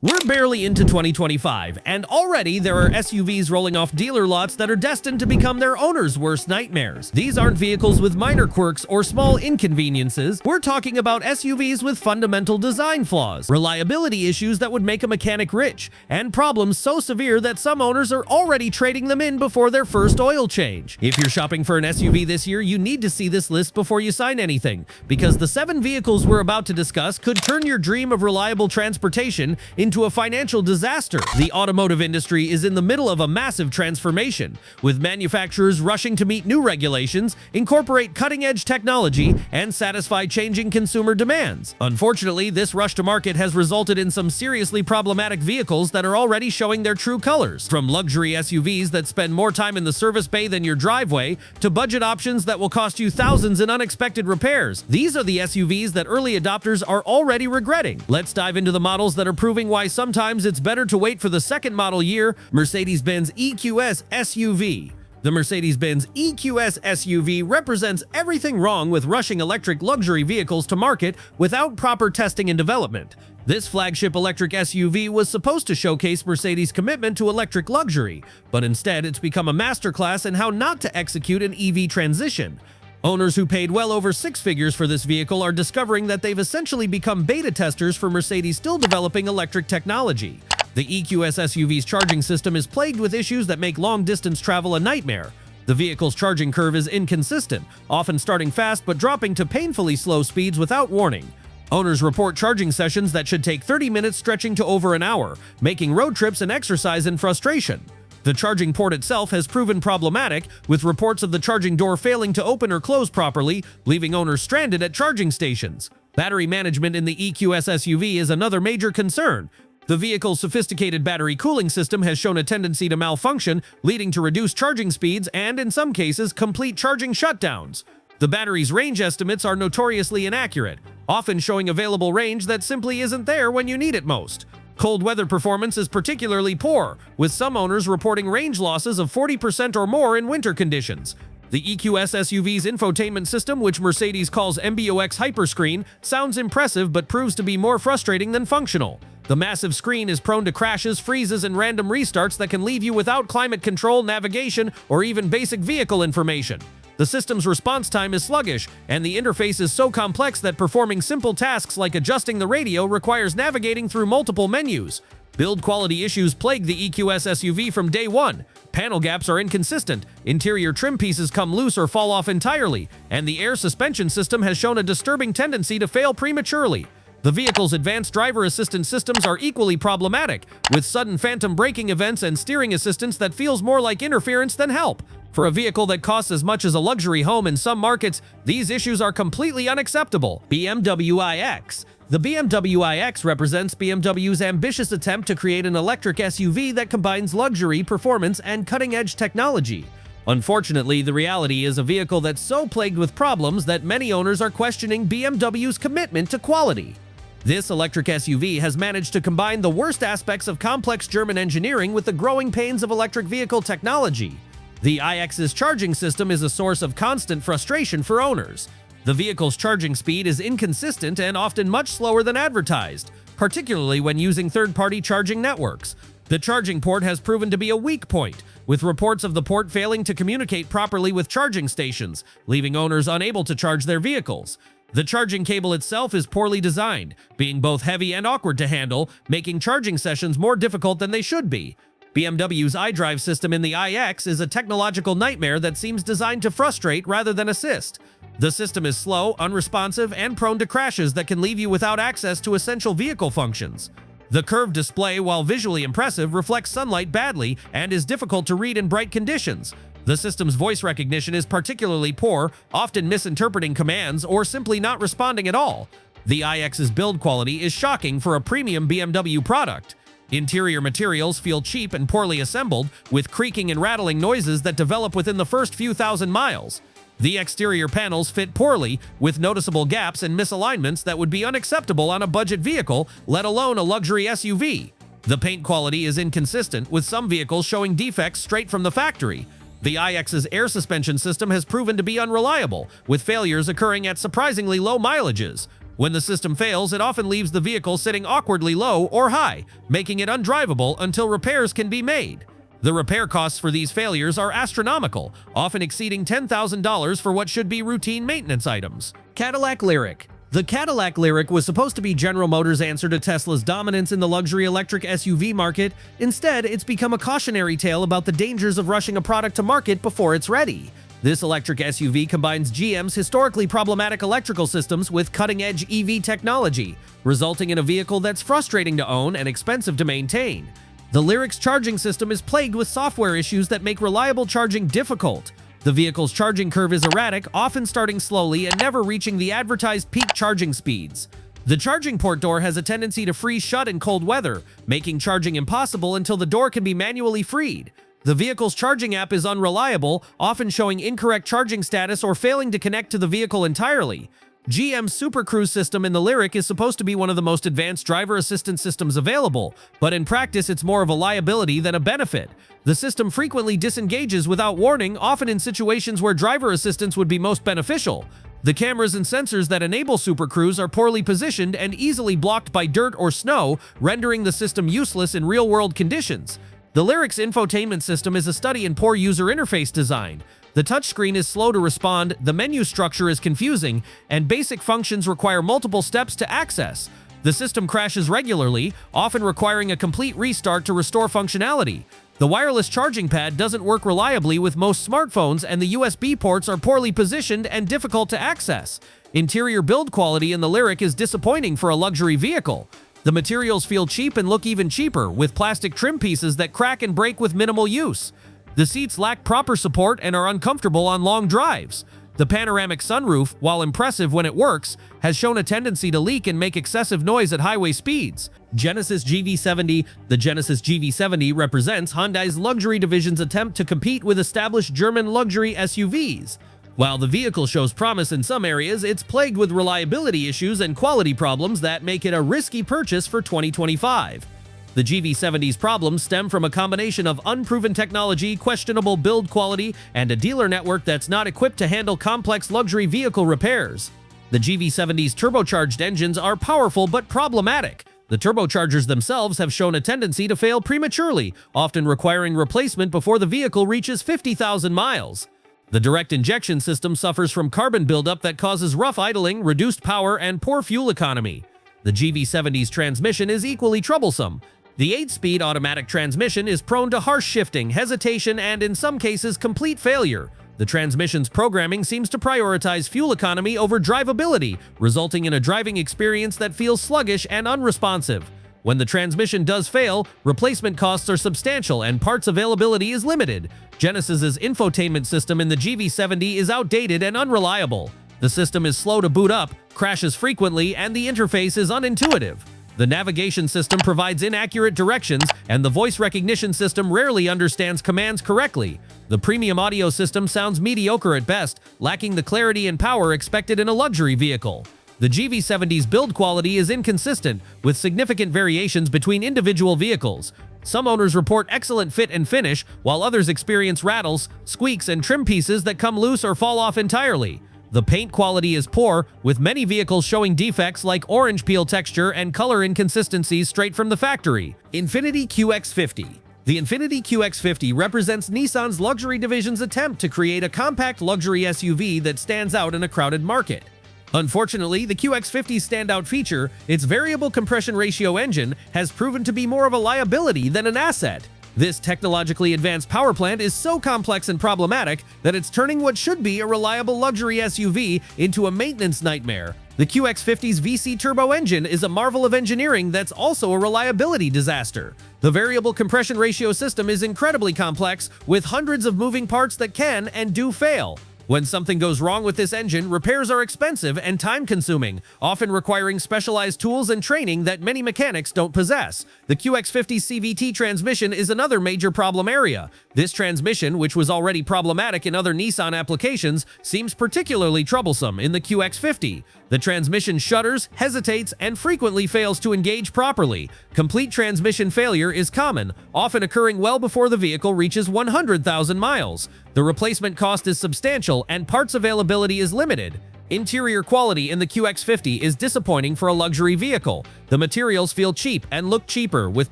We're barely into 2025, and already there are SUVs rolling off dealer lots that are destined to become their owners' worst nightmares. These aren't vehicles with minor quirks or small inconveniences. We're talking about SUVs with fundamental design flaws, reliability issues that would make a mechanic rich, and problems so severe that some owners are already trading them in before their first oil change. If you're shopping for an SUV this year, you need to see this list before you sign anything, because the 7 vehicles we're about to discuss could turn your dream of reliable transportation into a financial disaster. The automotive industry is in the middle of a massive transformation, with manufacturers rushing to meet new regulations, incorporate cutting-edge technology, and satisfy changing consumer demands. Unfortunately, this rush to market has resulted in some seriously problematic vehicles that are already showing their true colors. From luxury SUVs that spend more time in the service bay than your driveway, to budget options that will cost you thousands in unexpected repairs. These are the SUVs that early adopters are already regretting. Let's dive into the models that are proving why sometimes it's better to wait for the second model year. Mercedes-Benz EQS SUV. The Mercedes-Benz EQS SUV represents everything wrong with rushing electric luxury vehicles to market without proper testing and development. This flagship electric SUV was supposed to showcase Mercedes' commitment to electric luxury, but instead it's become a masterclass in how not to execute an EV transition. Owners who paid well over 6 figures for this vehicle are discovering that they've essentially become beta testers for Mercedes still developing electric technology. The EQS SUV's charging system is plagued with issues that make long-distance travel a nightmare. The vehicle's charging curve is inconsistent, often starting fast but dropping to painfully slow speeds without warning. Owners report charging sessions that should take 30 minutes stretching to over an hour, making road trips an exercise in frustration. The charging port itself has proven problematic, with reports of the charging door failing to open or close properly, leaving owners stranded at charging stations. Battery management in the EQS SUV is another major concern. The vehicle's sophisticated battery cooling system has shown a tendency to malfunction, leading to reduced charging speeds and, in some cases, complete charging shutdowns. The battery's range estimates are notoriously inaccurate, often showing available range that simply isn't there when you need it most. Cold weather performance is particularly poor, with some owners reporting range losses of 40% or more in winter conditions. The EQS SUV's infotainment system, which Mercedes calls MBUX Hyperscreen, sounds impressive but proves to be more frustrating than functional. The massive screen is prone to crashes, freezes, and random restarts that can leave you without climate control, navigation, or even basic vehicle information. The system's response time is sluggish, and the interface is so complex that performing simple tasks like adjusting the radio requires navigating through multiple menus. Build quality issues plague the EQS SUV from day one. Panel gaps are inconsistent, interior trim pieces come loose or fall off entirely, and the air suspension system has shown a disturbing tendency to fail prematurely. The vehicle's advanced driver assistance systems are equally problematic, with sudden phantom braking events and steering assistance that feels more like interference than help. For a vehicle that costs as much as a luxury home in some markets, these issues are completely unacceptable. BMW iX. The BMW iX represents BMW's ambitious attempt to create an electric SUV that combines luxury, performance, and cutting-edge technology. Unfortunately, the reality is a vehicle that's so plagued with problems that many owners are questioning BMW's commitment to quality. This electric SUV has managed to combine the worst aspects of complex German engineering with the growing pains of electric vehicle technology. The iX's charging system is a source of constant frustration for owners. The vehicle's charging speed is inconsistent and often much slower than advertised, particularly when using third-party charging networks. The charging port has proven to be a weak point, with reports of the port failing to communicate properly with charging stations, leaving owners unable to charge their vehicles. The charging cable itself is poorly designed, being both heavy and awkward to handle, making charging sessions more difficult than they should be. BMW's iDrive system in the iX is a technological nightmare that seems designed to frustrate rather than assist. The system is slow, unresponsive, and prone to crashes that can leave you without access to essential vehicle functions. The curved display, while visually impressive, reflects sunlight badly and is difficult to read in bright conditions. The system's voice recognition is particularly poor, often misinterpreting commands or simply not responding at all. The iX's build quality is shocking for a premium BMW product. Interior materials feel cheap and poorly assembled, with creaking and rattling noises that develop within the first few thousand miles. The exterior panels fit poorly, with noticeable gaps and misalignments that would be unacceptable on a budget vehicle, let alone a luxury SUV. The paint quality is inconsistent, with some vehicles showing defects straight from the factory. The iX's air suspension system has proven to be unreliable, with failures occurring at surprisingly low mileages. When the system fails, it often leaves the vehicle sitting awkwardly low or high, making it undrivable until repairs can be made. The repair costs for these failures are astronomical, often exceeding $10,000 for what should be routine maintenance items. Cadillac Lyriq. The Cadillac Lyriq was supposed to be General Motors' answer to Tesla's dominance in the luxury electric SUV market. Instead, it's become a cautionary tale about the dangers of rushing a product to market before it's ready. This electric SUV combines GM's historically problematic electrical systems with cutting-edge EV technology, resulting in a vehicle that's frustrating to own and expensive to maintain. The Lyriq's charging system is plagued with software issues that make reliable charging difficult. The vehicle's charging curve is erratic, often starting slowly and never reaching the advertised peak charging speeds. The charging port door has a tendency to freeze shut in cold weather, making charging impossible until the door can be manually freed. The vehicle's charging app is unreliable, often showing incorrect charging status or failing to connect to the vehicle entirely. GM's Super Cruise system in the Lyriq is supposed to be one of the most advanced driver assistance systems available, but in practice it's more of a liability than a benefit. The system frequently disengages without warning, often in situations where driver assistance would be most beneficial. The cameras and sensors that enable Super Cruise are poorly positioned and easily blocked by dirt or snow, rendering the system useless in real-world conditions. The Lyriq's infotainment system is a study in poor user interface design. The touchscreen is slow to respond, the menu structure is confusing, and basic functions require multiple steps to access. The system crashes regularly, often requiring a complete restart to restore functionality. The wireless charging pad doesn't work reliably with most smartphones, and the USB ports are poorly positioned and difficult to access. Interior build quality in the Lyriq is disappointing for a luxury vehicle. The materials feel cheap and look even cheaper, with plastic trim pieces that crack and break with minimal use. The seats lack proper support and are uncomfortable on long drives. The panoramic sunroof, while impressive when it works, has shown a tendency to leak and make excessive noise at highway speeds. Genesis GV70. The Genesis GV70 represents Hyundai's luxury division's attempt to compete with established German luxury SUVs. While the vehicle shows promise in some areas, it's plagued with reliability issues and quality problems that make it a risky purchase for 2025. The GV70's problems stem from a combination of unproven technology, questionable build quality, and a dealer network that's not equipped to handle complex luxury vehicle repairs. The GV70's turbocharged engines are powerful but problematic. The turbochargers themselves have shown a tendency to fail prematurely, often requiring replacement before the vehicle reaches 50,000 miles. The direct injection system suffers from carbon buildup that causes rough idling, reduced power, and poor fuel economy. The GV70's transmission is equally troublesome. The 8-speed automatic transmission is prone to harsh shifting, hesitation, and in some cases, complete failure. The transmission's programming seems to prioritize fuel economy over drivability, resulting in a driving experience that feels sluggish and unresponsive. When the transmission does fail, replacement costs are substantial and parts availability is limited. Genesis's infotainment system in the GV70 is outdated and unreliable. The system is slow to boot up, crashes frequently, and the interface is unintuitive. The navigation system provides inaccurate directions, and the voice recognition system rarely understands commands correctly. The premium audio system sounds mediocre at best, lacking the clarity and power expected in a luxury vehicle. The GV70's build quality is inconsistent, with significant variations between individual vehicles. Some owners report excellent fit and finish, while others experience rattles, squeaks, and trim pieces that come loose or fall off entirely. The paint quality is poor, with many vehicles showing defects like orange peel texture and color inconsistencies straight from the factory. Infiniti QX50. The Infiniti QX50 represents Nissan's luxury division's attempt to create a compact luxury SUV that stands out in a crowded market. Unfortunately, the QX50's standout feature, its variable compression ratio engine, has proven to be more of a liability than an asset. This technologically advanced power plant is so complex and problematic that it's turning what should be a reliable luxury SUV into a maintenance nightmare. The QX50's VC turbo engine is a marvel of engineering that's also a reliability disaster. The variable compression ratio system is incredibly complex, with hundreds of moving parts that can and do fail. When something goes wrong with this engine, repairs are expensive and time-consuming, often requiring specialized tools and training that many mechanics don't possess. The QX50 CVT transmission is another major problem area. This transmission, which was already problematic in other Nissan applications, seems particularly troublesome in the QX50. The transmission shudders, hesitates, and frequently fails to engage properly. Complete transmission failure is common, often occurring well before the vehicle reaches 100,000 miles. The replacement cost is substantial and parts availability is limited. Interior quality in the QX50 is disappointing for a luxury vehicle. The materials feel cheap and look cheaper, with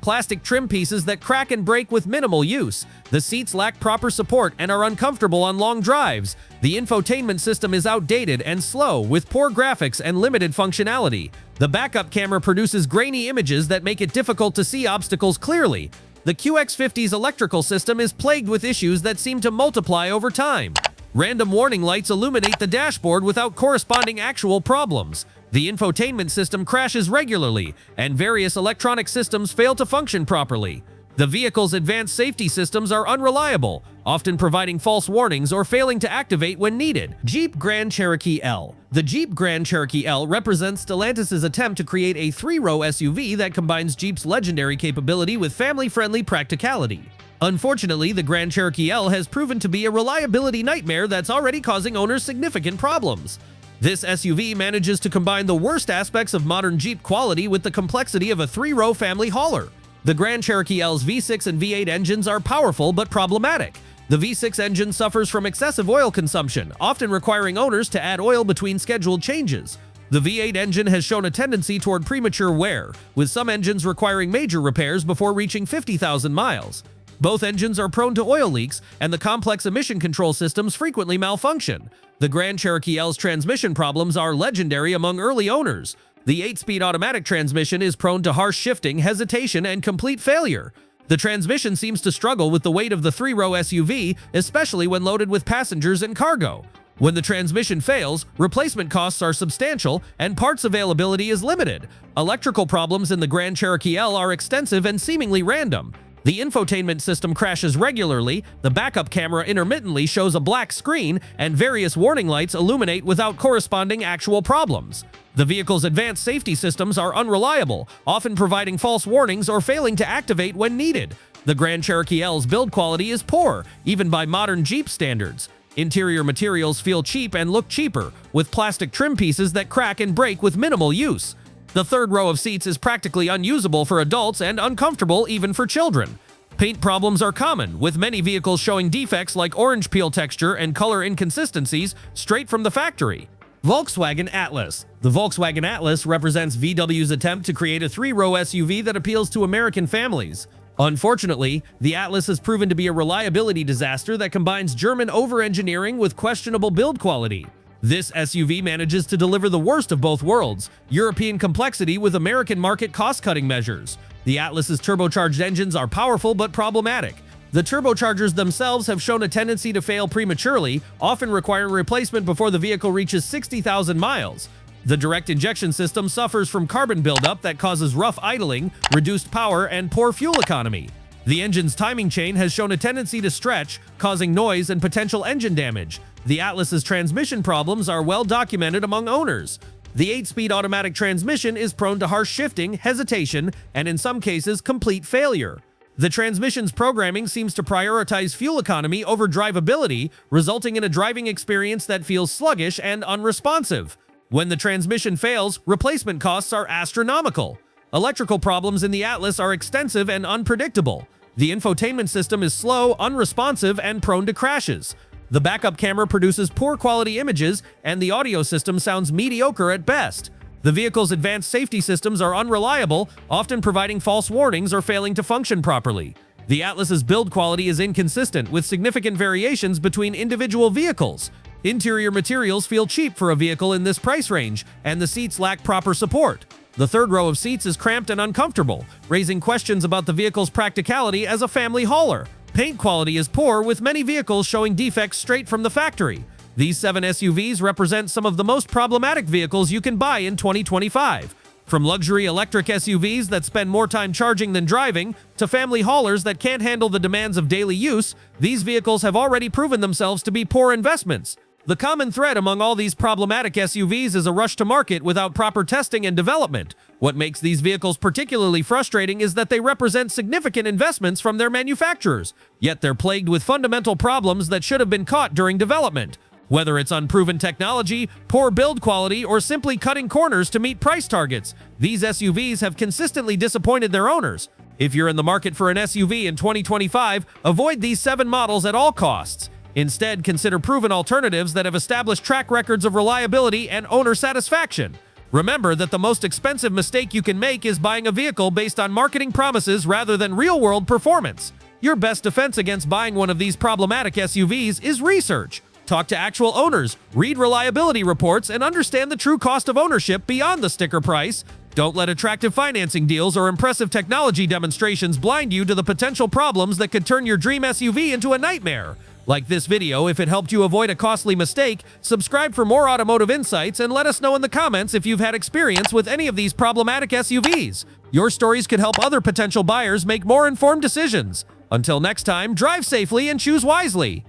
plastic trim pieces that crack and break with minimal use. The seats lack proper support and are uncomfortable on long drives. The infotainment system is outdated and slow, with poor graphics and limited functionality. The backup camera produces grainy images that make it difficult to see obstacles clearly. The QX50's electrical system is plagued with issues that seem to multiply over time. Random warning lights illuminate the dashboard without corresponding actual problems. The infotainment system crashes regularly, and various electronic systems fail to function properly. The vehicle's advanced safety systems are unreliable, often providing false warnings or failing to activate when needed. Jeep Grand Cherokee L. The Jeep Grand Cherokee L represents Stellantis' attempt to create a three-row SUV that combines Jeep's legendary capability with family-friendly practicality. Unfortunately, the Grand Cherokee L has proven to be a reliability nightmare that's already causing owners significant problems. This SUV manages to combine the worst aspects of modern Jeep quality with the complexity of a three-row family hauler. The Grand Cherokee L's V6 and V8 engines are powerful but problematic. The V6 engine suffers from excessive oil consumption, often requiring owners to add oil between scheduled changes. The V8 engine has shown a tendency toward premature wear, with some engines requiring major repairs before reaching 50,000 miles. Both engines are prone to oil leaks, and the complex emission control systems frequently malfunction. The Grand Cherokee L's transmission problems are legendary among early owners. The 8-speed automatic transmission is prone to harsh shifting, hesitation, and complete failure. The transmission seems to struggle with the weight of the three-row SUV, especially when loaded with passengers and cargo. When the transmission fails, replacement costs are substantial and parts availability is limited. Electrical problems in the Grand Cherokee L are extensive and seemingly random. The infotainment system crashes regularly, the backup camera intermittently shows a black screen, and various warning lights illuminate without corresponding actual problems. The vehicle's advanced safety systems are unreliable, often providing false warnings or failing to activate when needed. The Grand Cherokee L's build quality is poor, even by modern Jeep standards. Interior materials feel cheap and look cheaper, with plastic trim pieces that crack and break with minimal use. The third row of seats is practically unusable for adults and uncomfortable even for children. Paint problems are common, with many vehicles showing defects like orange peel texture and color inconsistencies straight from the factory. Volkswagen Atlas. The Volkswagen Atlas represents VW's attempt to create a three-row SUV that appeals to American families. Unfortunately, the Atlas has proven to be a reliability disaster that combines German over-engineering with questionable build quality. This SUV manages to deliver the worst of both worlds, European complexity with American market cost-cutting measures. The Atlas's turbocharged engines are powerful but problematic. The turbochargers themselves have shown a tendency to fail prematurely, often requiring replacement before the vehicle reaches 60,000 miles. The direct injection system suffers from carbon buildup that causes rough idling, reduced power, and poor fuel economy. The engine's timing chain has shown a tendency to stretch, causing noise and potential engine damage. The Atlas's transmission problems are well documented among owners. The 8-speed automatic transmission is prone to harsh shifting, hesitation, and in some cases, complete failure. The transmission's programming seems to prioritize fuel economy over drivability, resulting in a driving experience that feels sluggish and unresponsive. When the transmission fails, replacement costs are astronomical. Electrical problems in the Atlas are extensive and unpredictable. The infotainment system is slow, unresponsive, and prone to crashes. The backup camera produces poor quality images, and the audio system sounds mediocre at best. The vehicle's advanced safety systems are unreliable, often providing false warnings or failing to function properly. The Atlas's build quality is inconsistent, with significant variations between individual vehicles. Interior materials feel cheap for a vehicle in this price range, and the seats lack proper support. The third row of seats is cramped and uncomfortable, raising questions about the vehicle's practicality as a family hauler. Paint quality is poor, with many vehicles showing defects straight from the factory. These 7 SUVs represent some of the most problematic vehicles you can buy in 2025. From luxury electric SUVs that spend more time charging than driving, to family haulers that can't handle the demands of daily use, these vehicles have already proven themselves to be poor investments. The common thread among all these problematic SUVs is a rush to market without proper testing and development. What makes these vehicles particularly frustrating is that they represent significant investments from their manufacturers, yet they're plagued with fundamental problems that should have been caught during development. Whether it's unproven technology, poor build quality, or simply cutting corners to meet price targets, these SUVs have consistently disappointed their owners. If you're in the market for an SUV in 2025, avoid these 7 models at all costs. Instead, consider proven alternatives that have established track records of reliability and owner satisfaction. Remember that the most expensive mistake you can make is buying a vehicle based on marketing promises rather than real-world performance. Your best defense against buying one of these problematic SUVs is research. Talk to actual owners, read reliability reports, and understand the true cost of ownership beyond the sticker price. Don't let attractive financing deals or impressive technology demonstrations blind you to the potential problems that could turn your dream SUV into a nightmare. Like this video if it helped you avoid a costly mistake, subscribe for more automotive insights, and let us know in the comments if you've had experience with any of these problematic SUVs. Your stories could help other potential buyers make more informed decisions. Until next time, drive safely and choose wisely.